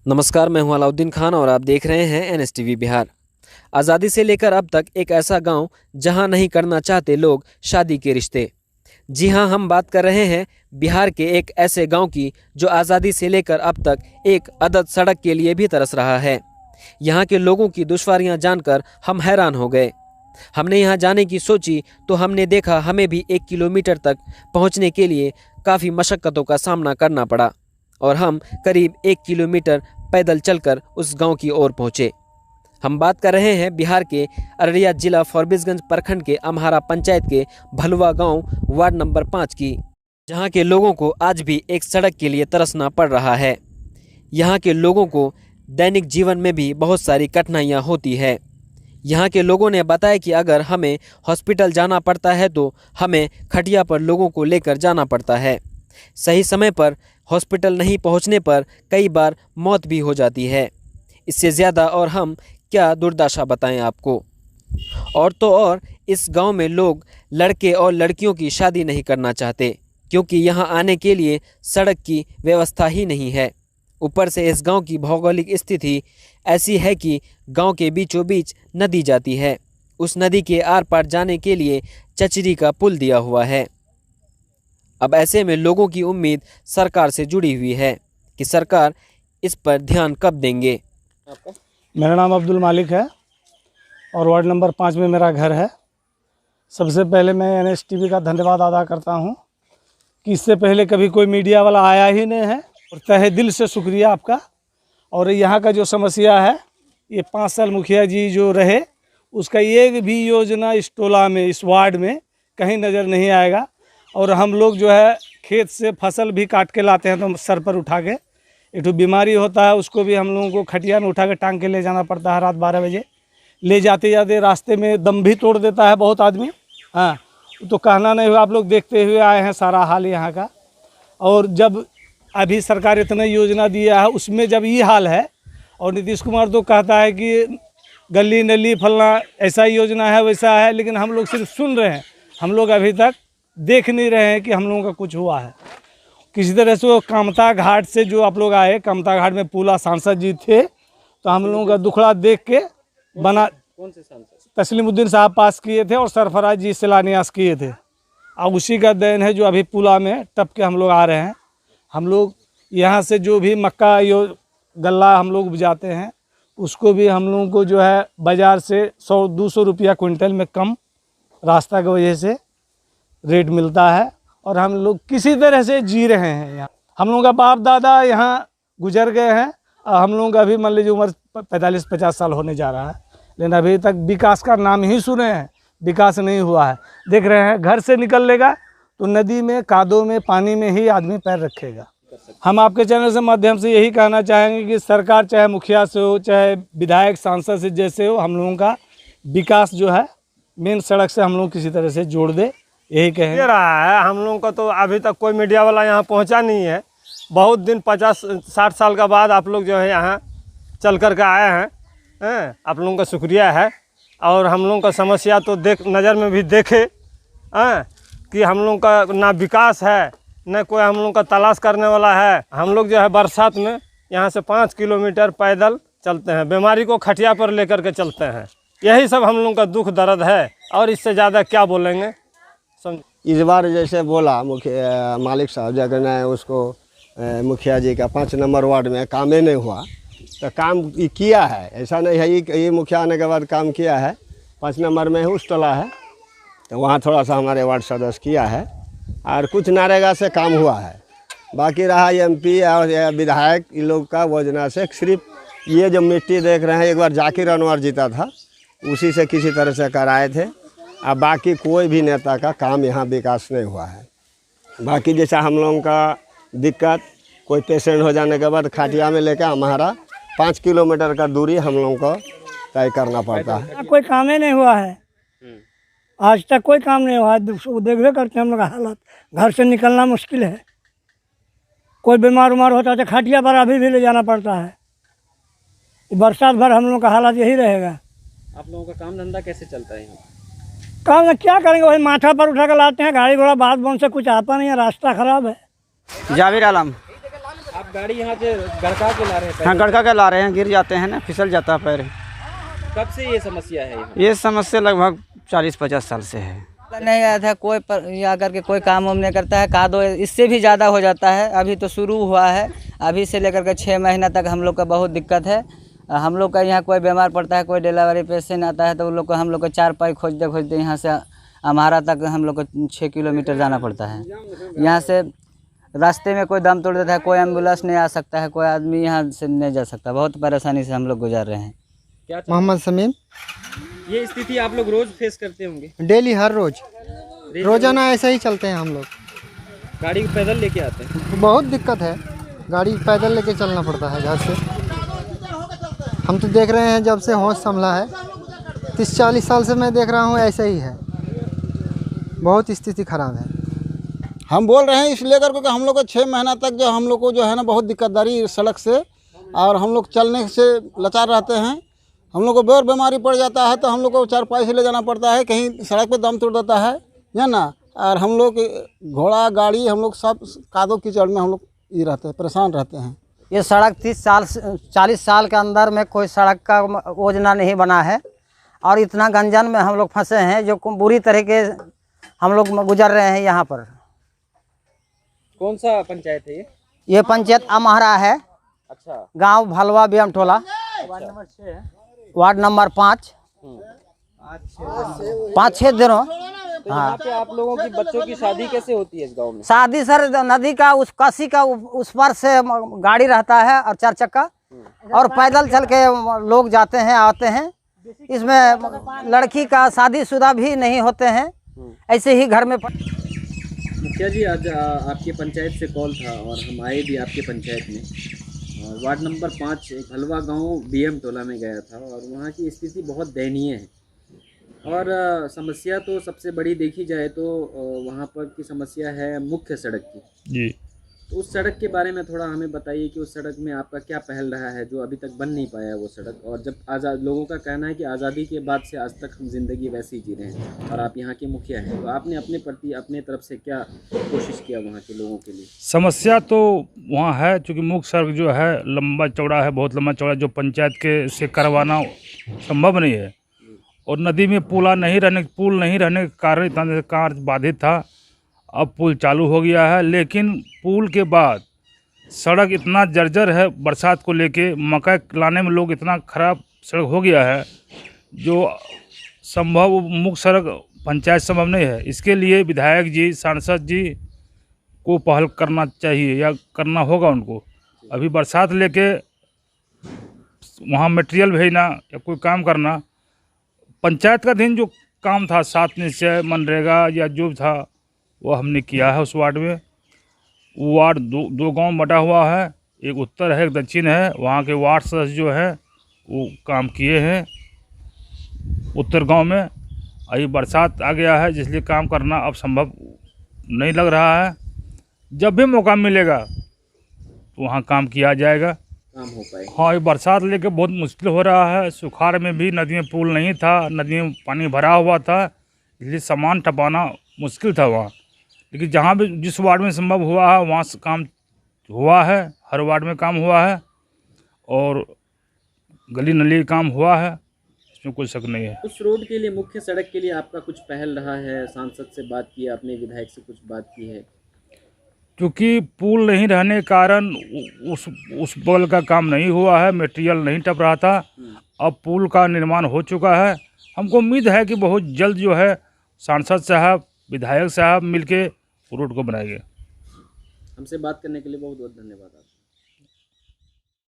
नमस्कार, मैं हूं अलाउद्दीन खान और आप देख रहे हैं एनएसटीवी बिहार। आज़ादी से लेकर अब तक एक ऐसा गांव जहां नहीं करना चाहते लोग शादी के रिश्ते। जी हां, हम बात कर रहे हैं बिहार के एक ऐसे गांव की जो आज़ादी से लेकर अब तक एक अदद सड़क के लिए भी तरस रहा है। यहां के लोगों की दुश्वारियां जानकर हम हैरान हो गए। हमने यहां जाने की सोची तो हमने देखा हमें भी 1 किलोमीटर तक पहुंचने के लिए काफ़ी मशक्क़तों का सामना करना पड़ा और हम करीब 1 किलोमीटर पैदल चलकर उस गांव की ओर पहुंचे। हम बात कर रहे हैं बिहार के अररिया जिला फॉरबिसगंज प्रखंड के अम्हारा पंचायत के भलुआ गांव वार्ड नंबर 5 की, जहां के लोगों को आज भी एक सड़क के लिए तरसना पड़ रहा है। यहां के लोगों को दैनिक जीवन में भी बहुत सारी कठिनाइयां होती है। यहाँ के लोगों ने बताया कि अगर हमें हॉस्पिटल जाना पड़ता है तो हमें खटिया पर लोगों को लेकर जाना पड़ता है। सही समय पर हॉस्पिटल नहीं पहुँचने पर कई बार मौत भी हो जाती है। इससे ज़्यादा और हम क्या दुर्दशा बताएं आपको। और तो और इस गांव में लोग लड़के और लड़कियों की शादी नहीं करना चाहते क्योंकि यहाँ आने के लिए सड़क की व्यवस्था ही नहीं है। ऊपर से इस गांव की भौगोलिक स्थिति ऐसी है कि गांव के बीचों बीच नदी जाती है। उस नदी के आर पार जाने के लिए चचरी का पुल दिया हुआ है। अब ऐसे में लोगों की उम्मीद सरकार से जुड़ी हुई है कि सरकार इस पर ध्यान कब देंगे। मेरा नाम अब्दुल मालिक है और वार्ड नंबर 5 में मेरा घर है। सबसे पहले मैं एनएसटीवी का धन्यवाद अदा करता हूं कि इससे पहले कभी कोई मीडिया वाला आया ही नहीं है और तहे दिल से शुक्रिया आपका। और यहाँ का जो समस्या है, ये 5 साल मुखिया जी जो रहे, उसका एक भी योजना इस टोला में, इस वार्ड में कहीं नज़र नहीं आएगा। और हम लोग जो है खेत से फसल भी काट के लाते हैं तो सर पर उठा के, एक तो बीमारी होता है उसको भी हम लोगों को खटिया में उठा के टांग के ले जाना पड़ता है। रात 12 बजे ले जाते जाते रास्ते में दम भी तोड़ देता है बहुत आदमी। हाँ, तो कहना नहीं हुआ, आप लोग देखते हुए आए हैं सारा हाल यहाँ का। और जब अभी सरकार इतना योजना दिया है उसमें जब ये हाल है और नीतीश कुमार तो कहता है कि गली नली फलना ऐसा योजना है वैसा है, लेकिन हम लोग सिर्फ सुन रहे हैं, हम लोग अभी तक देख नहीं रहे हैं कि हम लोगों का कुछ हुआ है। किसी तरह से वो कामता घाट से जो आप लोग आए, कामता घाट में पूला सांसद जी थे, तो हम लोगों का दुखड़ा देख के बना, कौन से सांसद? तस्लीमुद्दीन साहब पास किए थे और सरफराज जी शिलान्यास किए थे। अब उसी का देन है जो अभी पुला में टप के हम लोग आ रहे हैं। हम लोग यहाँ से जो भी मक्का गल्ला हम लोग उपजाते हैं उसको भी हम लोगों को जो है बाज़ार से 100-200 रुपया क्विंटल में कम रास्ता की वजह से रेट मिलता है और हम लोग किसी तरह से जी रहे हैं। यहाँ हम लोगों का बाप दादा यहाँ गुजर गए हैं और हम लोगों का अभी मान लीजिए उम्र 45-50 साल होने जा रहा है, लेकिन अभी तक विकास का नाम ही सुने हैं, विकास नहीं हुआ है। देख रहे हैं घर से निकल लेगा तो नदी में, कादों में, पानी में ही आदमी पैर रखेगा। हम आपके चैनल से माध्यम से यही कहना चाहेंगे कि सरकार चाहे मुखिया से हो, चाहे विधायक सांसद से जैसे हो, हम लोगों का विकास जो है मेन सड़क से हम लोग किसी तरह से जोड़ दे, यही कहें रहा है। हम लोगों को तो अभी तक कोई मीडिया वाला यहाँ पहुँचा नहीं है। बहुत दिन 50-60 साल का बाद आप लोग जो है यहाँ चल कर के आए हैं, आप लोगों का शुक्रिया है। और हम लोगों का समस्या तो नज़र में भी देखे कि हम लोगों का ना विकास है, न कोई हम लोगों का तलाश करने वाला है। हम लोग जो है बरसात में यहाँ से 5 किलोमीटर पैदल चलते हैं, बीमारी को खटिया पर लेकर के चलते हैं। यही सब हम लोगों का दुख दर्द है और इससे ज़्यादा क्या बोलेंगे। इस बार जैसे बोला मुखिया मालिक साहब जगह ने उसको मुखिया जी का 5 नंबर वार्ड में काम ही नहीं हुआ, तो काम किया है, ऐसा नहीं है ये मुखिया आने के बाद काम किया है। 5 नंबर में उस टोला है तो वहाँ थोड़ा सा हमारे वार्ड सदस्य किया है और कुछ नरेगा से काम हुआ है। बाकी रहा MP और विधायक इन लोग का योजना से सिर्फ ये जो मिट्टी देख रहे हैं, एक बार जाकिर अनवर जीता था उसी से किसी तरह से कराए थे। अब बाकी कोई भी नेता का काम यहाँ विकास नहीं हुआ है। बाकी जैसा हम लोगों का दिक्कत, कोई पेशेंट हो जाने के बाद खटिया में लेकर हमारा 5 किलोमीटर का दूरी हम लोगों को तय करना पड़ता है। कोई काम ही नहीं हुआ है, आज तक कोई काम नहीं हुआ है। देखते करते हम लोग हालत, घर से निकलना मुश्किल है। कोई बीमार उमार होता है तो खटिया पर अभी भी ले जाना पड़ता है। बरसात भर हम लोग का हालत यही रहेगा। आप लोगों का काम धंधा कैसे चलता है? काम क्या करेंगे, वही माथा पर उठा कर लाते हैं। गाड़ी घोड़ा बात बन से कुछ आता नहीं है, रास्ता खराब है। जावेद आलम। आप गाड़ी यहाँ से गड़का के ला रहे हैं? हाँ, गड़का के ला रहे हैं, गिर जाते हैं ना, फिसल जाता है पैर। कब से ये समस्या है यहाँ? ये समस्या लगभग 40-50 साल से है। नहीं आया था कोई पर या करके कोई काम वाम नहीं करता है। कादो इससे भी ज़्यादा हो जाता है। अभी तो शुरू हुआ है, अभी से लेकर के 6 महीना तक हम लोग का बहुत दिक्कत है। हम लोग का यहाँ कोई बीमार पड़ता है, कोई डिलीवरी पेशेंट आता है तो उन लोग को हम लोग को 4 पाई खोजते यहाँ से हमारा तक हम लोग को 6 किलोमीटर जाना पड़ता है। यहाँ से रास्ते में कोई दम तोड़ देता है, कोई एम्बुलेंस नहीं आ सकता है, कोई आदमी यहाँ से नहीं जा सकता। बहुत परेशानी से हम लोग गुजार रहे हैं। क्या मोहम्मद समीम। ये स्थिति आप लोग रोज फेस करते होंगे? डेली, हर रोज, रोजाना ऐसे ही चलते हैं हम लोग। गाड़ी पैदल लेके आते हैं? बहुत दिक्कत है, गाड़ी पैदल लेके चलना पड़ता है घर से। हम तो देख रहे हैं जब से होश संभला है, 30-40 साल से मैं देख रहा हूँ ऐसे ही है। बहुत स्थिति खराब है। हम बोल रहे हैं इस लेकर के हम लोग को 6 महीना तक जो हम लोग को जो है ना बहुत दिक्कतदारी सड़क से, और हम लोग चलने से लाचार रहते हैं। हम लोग को बेर बीमारी पड़ जाता है तो हम लोग को 4 पाई से ले जाना पड़ता है, कहीं सड़क पे दम तोड़ देता है ना। और हम लोग घोड़ा गाड़ी हम लोग सब कादो कीचड़ में हम लोग ये रहते हैं, परेशान रहते हैं। ये सड़क 40 साल के अंदर में कोई सड़क का योजना नहीं बना है, और इतना गंजन में हम लोग फंसे हैं जो बुरी तरह के हम लोग गुजर रहे हैं यहाँ पर। कौन सा पंचायत है ये? ये पंचायत अमहरा है। अच्छा। गांव भलवा बियम टोला, वार्ड नंबर 5। 5-6 दिनों। तो यहाँ पे आप लोगों की बच्चों की शादी कैसे होती है इस गांव में? शादी सर नदी का उस काशी का उस पार से गाड़ी रहता है और 4 चक्का, और पैदल चल के लोग जाते हैं आते हैं। इसमें लड़की का शादीशुदा भी नहीं होते हैं, ऐसे ही घर में। मुखिया जी, आज आपके पंचायत से कॉल था और हम आए भी आपके पंचायत में। वार्ड नंबर 5 भलवा गांव बीएम टोला में गया था और वहाँ की स्थिति बहुत दयनीय है। और समस्या तो सबसे बड़ी देखी जाए तो वहाँ पर की समस्या है मुख्य सड़क की जी। तो उस सड़क के बारे में थोड़ा हमें बताइए कि उस सड़क में आपका क्या पहल रहा है जो अभी तक बन नहीं पाया वो सड़क। और जब आज़ाद लोगों का कहना है कि आज़ादी के बाद से आज तक हम जिंदगी वैसी जी रहे हैं और आप यहाँ के मुखिया हैं, तो आपने अपने प्रति अपने तरफ से क्या कोशिश किया वहाँ के लोगों के लिए? समस्या तो वहाँ है, चूँकि मुख्य सड़क जो है लंबा चौड़ा है, बहुत लंबा चौड़ा, जो पंचायत के से करवाना संभव नहीं है। और नदी में पुल नहीं रहने के कारण इतना कार्य बाधित था। अब पुल चालू हो गया है, लेकिन पुल के बाद सड़क इतना जर्जर है, बरसात को लेके मकई लाने में लोग इतना ख़राब सड़क हो गया है जो संभव मुख्य सड़क पंचायत संभव नहीं है। इसके लिए विधायक जी, सांसद जी को पहल करना चाहिए या करना होगा उनको। अभी बरसात लेके वहाँ मटेरियल भेजना या कोई काम करना, पंचायत का दिन जो काम था 7 निश्चय मनरेगा या जो था वो हमने किया है। उस वार्ड में वार्ड दो गांव बटा हुआ है, एक उत्तर है एक दक्षिण है। वहाँ के वार्ड सदस्य जो है वो काम किए हैं उत्तर गांव में। अभी बरसात आ गया है जिसलिए काम करना अब संभव नहीं लग रहा है। जब भी मौका मिलेगा तो वहाँ काम किया जाएगा, काम हो पाए। हाँ, ये बरसात लेके बहुत मुश्किल हो रहा है। सुखाड़ में भी नदी में पुल नहीं था, नदी में पानी भरा हुआ था, इसलिए सामान टपाना मुश्किल था वहाँ। लेकिन जहाँ भी जिस वार्ड में संभव हुआ है वहाँ से काम हुआ है, हर वार्ड में काम हुआ है और गली नली काम हुआ है, इसमें कोई शक नहीं है। उस रोड के लिए, मुख्य सड़क के लिए आपका कुछ पहल रहा है? सांसद से बात की आपने, विधायक से कुछ बात की है? क्योंकि पुल नहीं रहने के कारण उस बगल का काम नहीं हुआ है, मटेरियल नहीं टप रहा था। अब पुल का निर्माण हो चुका है। हमको उम्मीद है कि बहुत जल्द जो है सांसद साहब, विधायक साहब मिलके रोड को बनाएंगे। हमसे बात करने के लिए बहुत बहुत धन्यवाद।